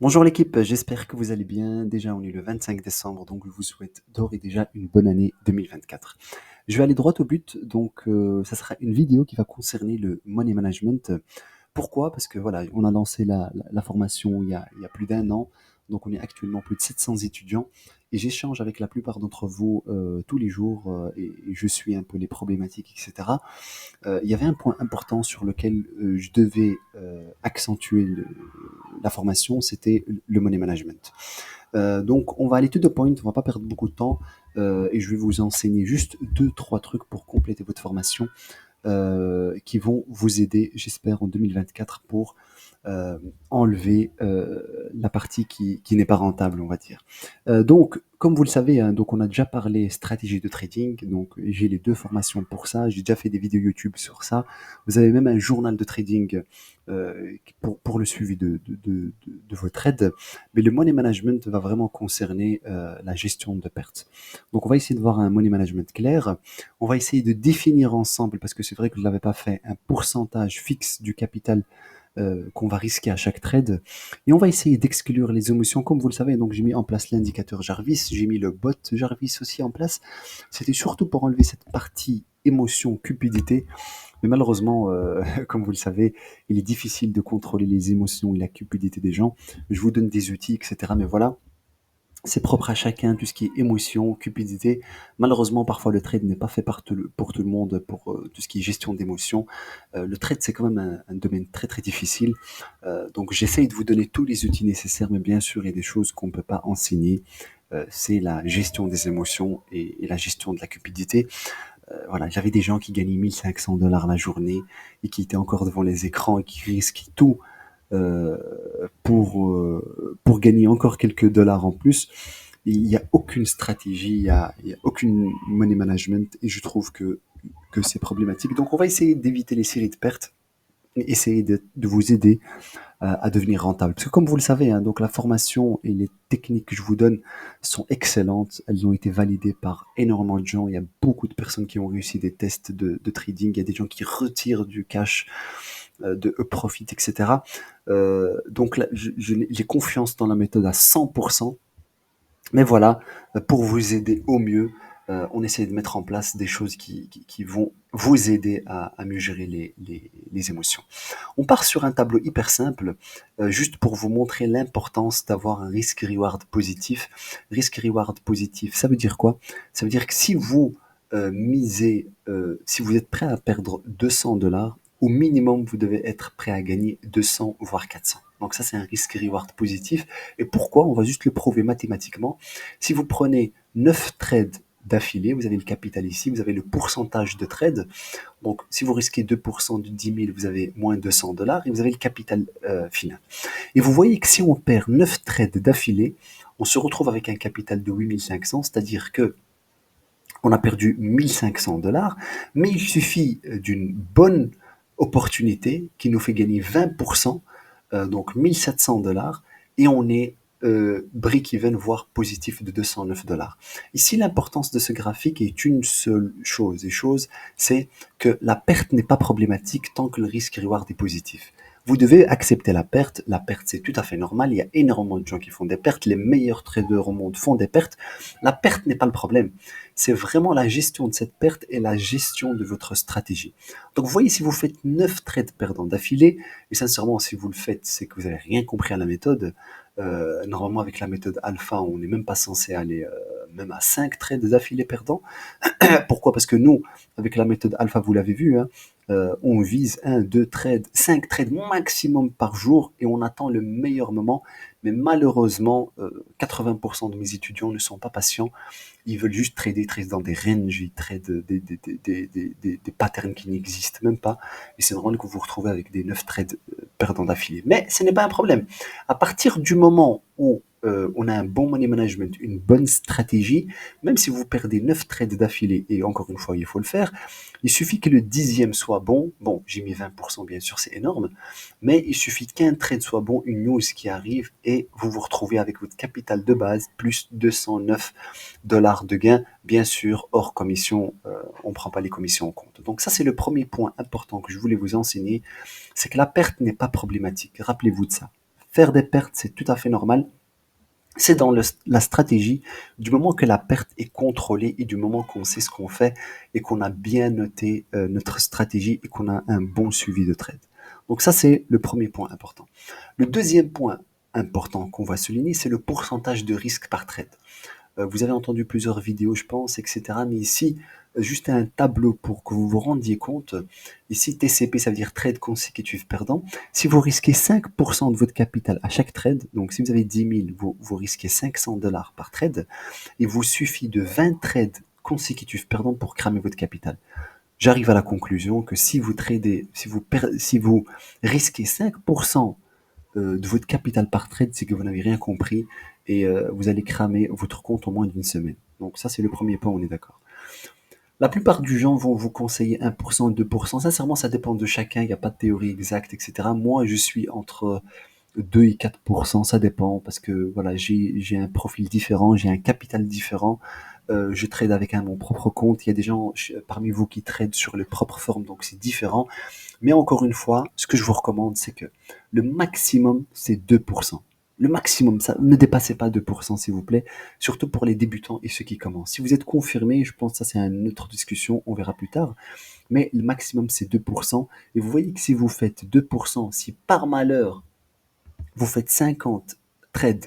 Bonjour l'équipe, j'espère que vous allez bien. Déjà, on est le 25 décembre, donc je vous souhaite d'ores et déjà une bonne année 2024. Je vais aller droit au but, donc ça sera une vidéo qui va concerner le money management. Pourquoi? Parce que voilà, on a lancé la formation il y a plus d'un an, donc on est actuellement plus de 700 étudiants et j'échange avec la plupart d'entre vous tous les jours et je suis un peu les problématiques, etc. Il y avait un point important sur lequel je devais accentuer la formation, c'était le money management. Donc, on va aller to the point, on va pas perdre beaucoup de temps et je vais vous enseigner juste deux, trois trucs pour compléter votre formation qui vont vous aider, j'espère, en 2024 pour euh, enlever la partie qui n'est pas rentable, on va dire. Donc, comme vous le savez, hein, donc on a déjà parlé stratégie de trading. Donc, j'ai les deux formations pour ça. J'ai déjà fait des vidéos YouTube sur ça. Vous avez même un journal de trading pour le suivi de vos trades. Mais le money management va vraiment concerner la gestion de pertes. Donc, on va essayer de voir un money management clair. On va essayer de définir ensemble, parce que c'est vrai que je ne l'avais pas fait, un pourcentage fixe du capital qu'on va risquer à chaque trade. Et on va essayer d'exclure les émotions, comme vous le savez. Donc j'ai mis en place l'indicateur Jarvis, j'ai mis le bot Jarvis aussi en place. C'était surtout pour enlever cette partie émotion, cupidité. Mais malheureusement, comme vous le savez, il est difficile de contrôler les émotions et la cupidité des gens. Je vous donne des outils, etc. Mais voilà, c'est propre à chacun, tout ce qui est émotion, cupidité. Malheureusement, parfois le trade n'est pas fait pour tout le monde, pour tout ce qui est gestion d'émotions. Le trade, c'est quand même un domaine très très difficile. Donc j'essaye de vous donner tous les outils nécessaires, mais bien sûr, il y a des choses qu'on ne peut pas enseigner. C'est la gestion des émotions et la gestion de la cupidité. Voilà, j'avais des gens qui gagnaient 1500 $ la journée et qui étaient encore devant les écrans et qui risquaient tout euh, pour gagner encore quelques dollars en plus. Il n'y a aucune stratégie, il y a aucune money management et je trouve que c'est problématique. Donc on va essayer d'éviter les séries de pertes et essayer de vous aider à devenir rentable. Parce que comme vous le savez, hein, donc la formation et les techniques que je vous donne sont excellentes. Elles ont été validées par énormément de gens. Il y a beaucoup de personnes qui ont réussi des tests de trading. Il y a des gens qui retirent du cash de profit, etc. Donc là, j'ai confiance dans la méthode à 100%. Mais voilà, pour vous aider au mieux, on essaie de mettre en place des choses qui vont vous aider à mieux gérer les émotions. On part sur un tableau hyper simple, juste pour vous montrer l'importance d'avoir un risque-reward positif. Risque-reward positif, ça veut dire quoi? Ça veut dire que si vous misez, si vous êtes prêt à perdre 200 $, au minimum, vous devez être prêt à gagner 200 voire 400. Donc ça, c'est un risque-reward positif. Et pourquoi? On va juste le prouver mathématiquement. Si vous prenez 9 trades d'affilée, vous avez le capital ici, vous avez le pourcentage de trades. Donc, si vous risquez 2% de 10 000, vous avez moins 200 $ et vous avez le capital final. Et vous voyez que si on perd 9 trades d'affilée, on se retrouve avec un capital de 8500, c'est-à-dire que on a perdu 1500 $, mais il suffit d'une bonne opportunité qui nous fait gagner 20%, donc 1700 $, et on est break-even, voire positif de 209 $. Ici, l'importance de ce graphique est une seule chose, c'est que la perte n'est pas problématique tant que le risque-reward est positif. Vous devez accepter la perte c'est tout à fait normal, il y a énormément de gens qui font des pertes, les meilleurs traders au monde font des pertes, la perte n'est pas le problème, c'est vraiment la gestion de cette perte et la gestion de votre stratégie. Donc vous voyez, si vous faites 9 trades perdants d'affilée, et sincèrement, si vous le faites, c'est que vous n'avez rien compris à la méthode. Normalement, avec la méthode alpha, on n'est même pas censé aller même à 5 trades d'affilée perdants. Pourquoi? Parce que nous, avec la méthode alpha, vous l'avez vu, hein, on vise 2 trades, 5 trades maximum par jour et on attend le meilleur moment. Mais malheureusement, 80% de mes étudiants ne sont pas patients. Ils veulent juste trader, trader dans des ranges, ils tradent des patterns qui n'existent même pas. Et c'est normal que vous vous retrouvez avec des 9 trades perdants d'affilée. Mais ce n'est pas un problème. À partir du moment où on a un bon money management, une bonne stratégie, même si vous perdez 9 trades d'affilée, et encore une fois, il faut le faire, il suffit que le dixième soit bon. Bon, j'ai mis 20%, bien sûr, c'est énorme, mais il suffit qu'un trade soit bon, une news qui arrive, et vous vous retrouvez avec votre capital de base, plus 209 $ de gain, bien sûr, hors commission, on ne prend pas les commissions en compte. Donc ça, c'est le premier point important que je voulais vous enseigner, c'est que la perte n'est pas problématique. Rappelez-vous de ça. Faire des pertes, c'est tout à fait normal. C'est dans la stratégie, du moment que la perte est contrôlée et du moment qu'on sait ce qu'on fait et qu'on a bien noté notre stratégie et qu'on a un bon suivi de trade. Donc ça, c'est le premier point important. Le deuxième point important qu'on va souligner, c'est le pourcentage de risque par trade. Vous avez entendu plusieurs vidéos, je pense, etc. Mais ici, juste un tableau pour que vous vous rendiez compte. Ici, TCP, ça veut dire trade consécutif perdant. Si vous risquez 5% de votre capital à chaque trade, donc si vous avez 10 000, vous risquez 500 dollars par trade, il vous suffit de 20 trades consécutifs perdants pour cramer votre capital. J'arrive à la conclusion que si vous tradez, si vous risquez 5% de votre capital par trade, c'est que vous n'avez rien compris et vous allez cramer votre compte en moins d'une semaine. Donc ça, c'est le premier point, on est d'accord. La plupart du gens vont vous conseiller 1%, 2%. Sincèrement, ça dépend de chacun. Il n'y a pas de théorie exacte, etc. Moi, je suis entre 2 et 4%. Ça dépend parce que voilà, j'ai un profil différent, j'ai un capital différent. Je trade avec mon propre compte. Il y a des gens parmi vous qui tradent sur les propres formes, donc c'est différent. Mais encore une fois, ce que je vous recommande, c'est que le maximum, c'est 2%. Le maximum, ça, ne dépassez pas 2%, s'il vous plaît, surtout pour les débutants et ceux qui commencent. Si vous êtes confirmé, je pense que ça c'est une autre discussion, on verra plus tard, mais le maximum c'est 2%. Et vous voyez que si vous faites 2%, si par malheur vous faites 50 trades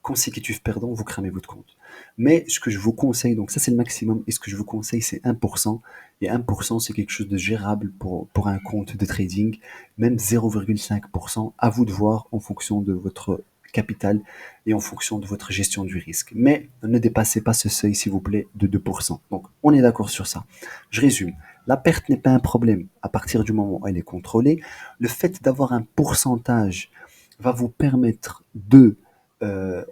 consécutifs perdants, vous cramez votre compte. Mais ce que je vous conseille, donc ça c'est le maximum, et ce que je vous conseille c'est 1%, et 1% c'est quelque chose de gérable pour un compte de trading, même 0,5%, à vous de voir en fonction de votre capital et en fonction de votre gestion du risque. Mais ne dépassez pas ce seuil s'il vous plaît de 2%. Donc on est d'accord sur ça. Je résume. La perte n'est pas un problème à partir du moment où elle est contrôlée. Le fait d'avoir un pourcentage va vous permettre de euh,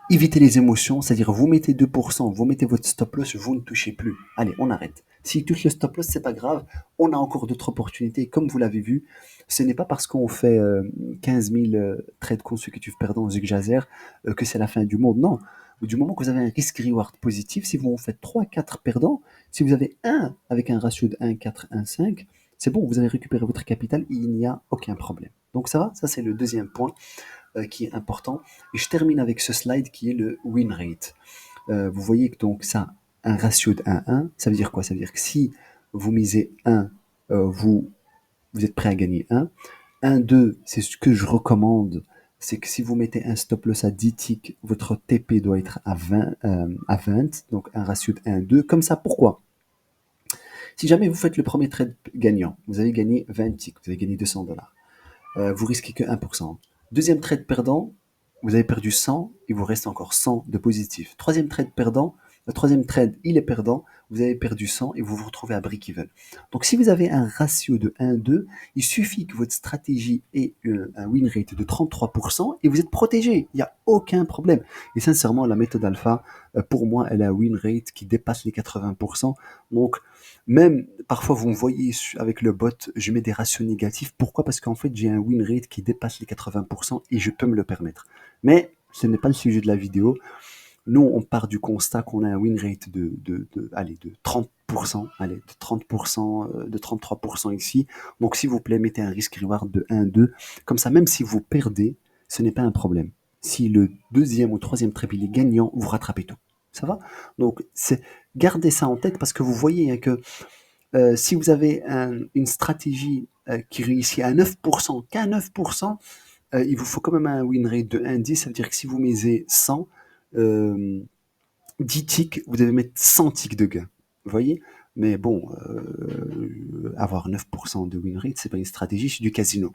éviter les émotions, c'est-à-dire vous mettez 2%, vous mettez votre stop loss, vous ne touchez plus. Allez, on arrête. S'il touche le stop loss, c'est pas grave, on a encore d'autres opportunités. Comme vous l'avez vu, ce n'est pas parce qu'on fait 15 000 trades consécutifs perdants, j'exagère, que c'est la fin du monde. Non. Du moment que vous avez un risk-reward positif, si vous en faites 3, 4 perdants, si vous avez un avec un ratio de 1, 4, 1, 5, c'est bon, vous avez récupéré votre capital, et il n'y a aucun problème. Donc ça va, ça c'est le deuxième point qui est important. Et je termine avec ce slide qui est le win rate. Vous voyez que donc ça, un ratio de 1-1, ça veut dire quoi? Ça veut dire que si vous misez 1, vous êtes prêt à gagner 1. 1-2, c'est ce que je recommande, c'est que si vous mettez un stop loss à 10 ticks, votre TP doit être à 20, donc un ratio de 1-2. Comme ça, pourquoi? Si jamais vous faites le premier trade gagnant, vous avez gagné 20 ticks, vous avez gagné 200 dollars. Vous risquez que 1%. Deuxième trade perdant, vous avez perdu 100, il vous reste encore 100 de positif. Troisième trade perdant, le troisième trade, il est perdant, vous avez perdu 100 et vous vous retrouvez à break-even. Donc si vous avez un ratio de 1-2, il suffit que votre stratégie ait un win rate de 33% et vous êtes protégé. Il n'y a aucun problème. Et sincèrement, la méthode alpha, pour moi, elle a un win rate qui dépasse les 80%. Donc, même parfois, vous me voyez avec le bot, je mets des ratios négatifs. Pourquoi? Parce qu'en fait, j'ai un win rate qui dépasse les 80% et je peux me le permettre. Mais ce n'est pas le sujet de la vidéo. Nous, on part du constat qu'on a un win rate allez, de 30%, allez, de 30%, de 33% ici. Donc, s'il vous plaît, mettez un risk reward de 1, 2. Comme ça, même si vous perdez, ce n'est pas un problème. Si le deuxième ou troisième trade il est gagnant, vous rattrapez tout. Ça va? Donc, gardez ça en tête parce que vous voyez hein, que si vous avez une stratégie qui réussit à 9%, qu'à 9%, il vous faut quand même un win rate de 1,10. Ça veut dire que si vous misez 100, 10 ticks, vous devez mettre 100 ticks de gain. Vous voyez? Mais bon, avoir 9% de win rate, c'est pas une stratégie, c'est du casino.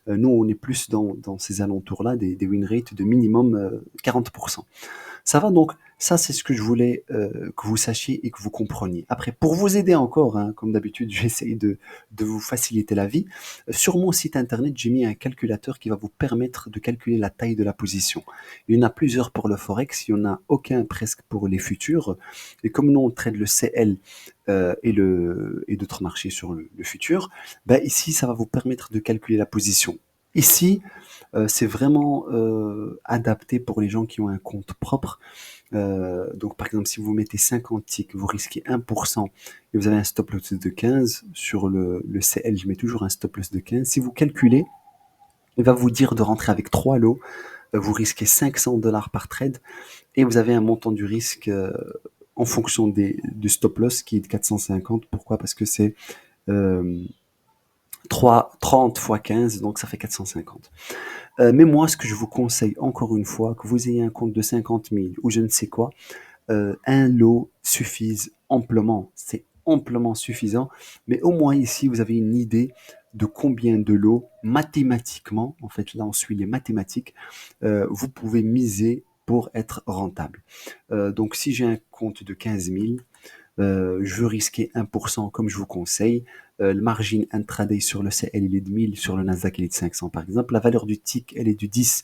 Nous, on est plus dans ces alentours-là, des win rates de minimum 40%. Ça va donc, ça c'est ce que je voulais que vous sachiez et que vous compreniez. Après, pour vous aider encore, hein, comme d'habitude, j'essaye de vous faciliter la vie. Sur mon site internet, j'ai mis un calculateur qui va vous permettre de calculer la taille de la position. Il y en a plusieurs pour le Forex, il n'y en a aucun presque pour les futurs. Et comme nous, on trade le CL et d'autres marchés sur le futur, ben ici, ça va vous permettre de calculer la position. Ici, c'est vraiment adapté pour les gens qui ont un compte propre. Donc par exemple, si vous mettez 50 ticks, vous risquez 1% et vous avez un stop loss de 15. Sur le CL, je mets toujours un stop loss de 15. Si vous calculez, Il va vous dire de rentrer avec 3 lots, vous risquez 500 dollars par trade et vous avez un montant du risque en fonction du stop loss qui est de 450. Pourquoi? Parce que c'est 30 fois 15, donc ça fait 450. Mais moi, ce que je vous conseille, encore une fois, que vous ayez un compte de 50 000 ou je ne sais quoi, un lot suffise amplement. C'est amplement suffisant. Mais au moins ici, vous avez une idée de combien de lots, mathématiquement, en fait, là on suit les mathématiques, vous pouvez miser pour être rentable. Donc si j'ai un compte de 15 000, je veux risquer 1% comme je vous conseille. Le margin intraday sur le CL il est de 1000, sur le Nasdaq il est de 500 par exemple. La valeur du tick elle est du 10,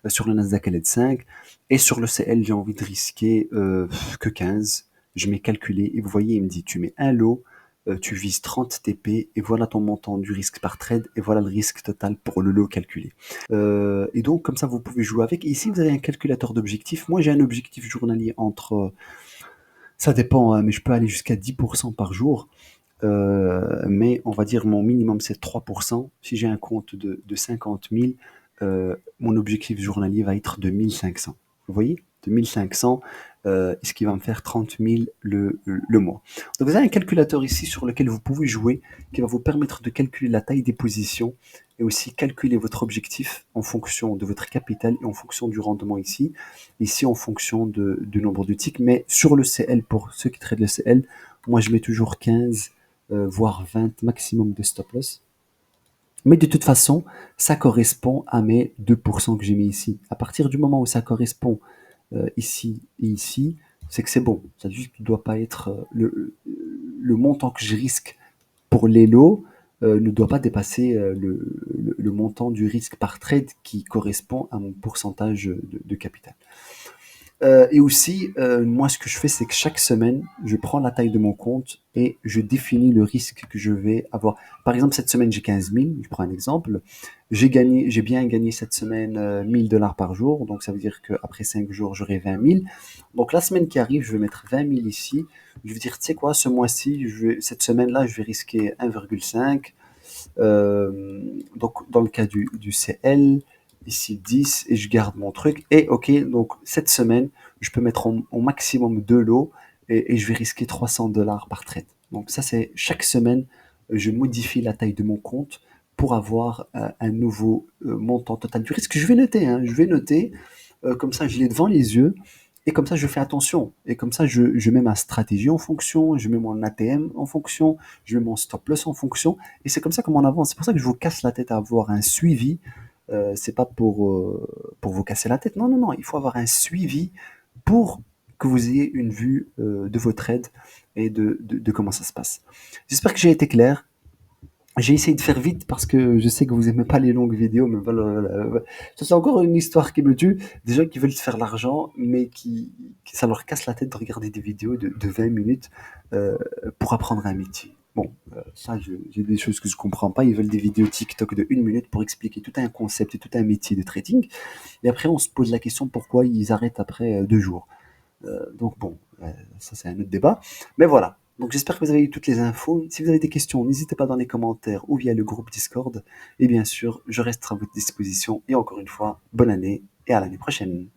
sur le Nasdaq elle est de 5. Et sur le CL j'ai envie de risquer que 15. Je mets calculé et vous voyez il me dit tu mets un lot, tu vises 30 TP et voilà ton montant du risque par trade et voilà le risque total pour le lot calculé. Et donc comme ça vous pouvez jouer avec. Et ici vous avez un calculateur d'objectifs. Moi j'ai un objectif journalier entre ça dépend, hein, mais je peux aller jusqu'à 10% par jour. Mais on va dire mon minimum c'est 3%. Si j'ai un compte de 50 000, mon objectif journalier va être de 1500. Vous voyez? De 1500, ce qui va me faire 30 000 le mois. Donc vous avez un calculateur ici sur lequel vous pouvez jouer, qui va vous permettre de calculer la taille des positions et aussi calculer votre objectif en fonction de votre capital et en fonction du rendement ici en fonction du nombre de ticks. Mais sur le CL, pour ceux qui traitent le CL, moi je mets toujours 15 voire 20 maximum de stop loss. Mais de toute façon, ça correspond à mes 2% que j'ai mis ici. À partir du moment où ça correspond ici et ici, c'est que c'est bon. Ça ne doit pas être le montant que je risque pour les lots ne doit pas dépasser le montant du risque par trade qui correspond à mon pourcentage de capital. Et aussi, moi, ce que je fais, c'est que chaque semaine, je prends la taille de mon compte et je définis le risque que je vais avoir. Par exemple, cette semaine, j'ai 15 000. Je prends un exemple. J'ai bien gagné cette semaine 1000 dollars par jour. Donc, ça veut dire qu'après 5 jours, j'aurai 20 000. Donc, la semaine qui arrive, je vais mettre 20 000 ici. Je vais dire, tu sais quoi, ce mois-ci, cette semaine-là, je vais risquer 1,5. Donc, dans le cas du CL, ici 10 et je garde mon truc. Et ok, donc cette semaine, je peux mettre au maximum 2 lots et je vais risquer 300 dollars par trade. Donc ça, c'est chaque semaine, je modifie la taille de mon compte pour avoir un nouveau montant total du risque. Je vais noter, hein, je vais noter, comme ça je l'ai devant les yeux. Et comme ça, je fais attention. Et comme ça, je mets ma stratégie en fonction, je mets mon ATM en fonction, je mets mon stop loss en fonction. Et c'est comme ça qu'on avance. C'est pour ça que je vous casse la tête à avoir un suivi. C'est pas pour vous casser la tête. Non, non, non. Il faut avoir un suivi pour que vous ayez une vue de vos trades et de comment ça se passe. J'espère que j'ai été clair. J'ai essayé de faire vite parce que je sais que vous aimez pas les longues vidéos, mais voilà. Ça, c'est encore une histoire qui me tue. Des gens qui veulent se faire l'argent, mais ça leur casse la tête de regarder des vidéos de 20 minutes pour apprendre un métier. Bon, ça, j'ai des choses que je comprends pas. Ils veulent des vidéos TikTok de 1 minute pour expliquer tout un concept et tout un métier de trading. Et après, on se pose la question pourquoi ils arrêtent après 2 jours. Donc bon, ça c'est un autre débat. Mais voilà. Donc j'espère que vous avez eu toutes les infos. Si vous avez des questions, n'hésitez pas dans les commentaires ou via le groupe Discord. Et bien sûr, je reste à votre disposition. Et encore une fois, bonne année et à l'année prochaine.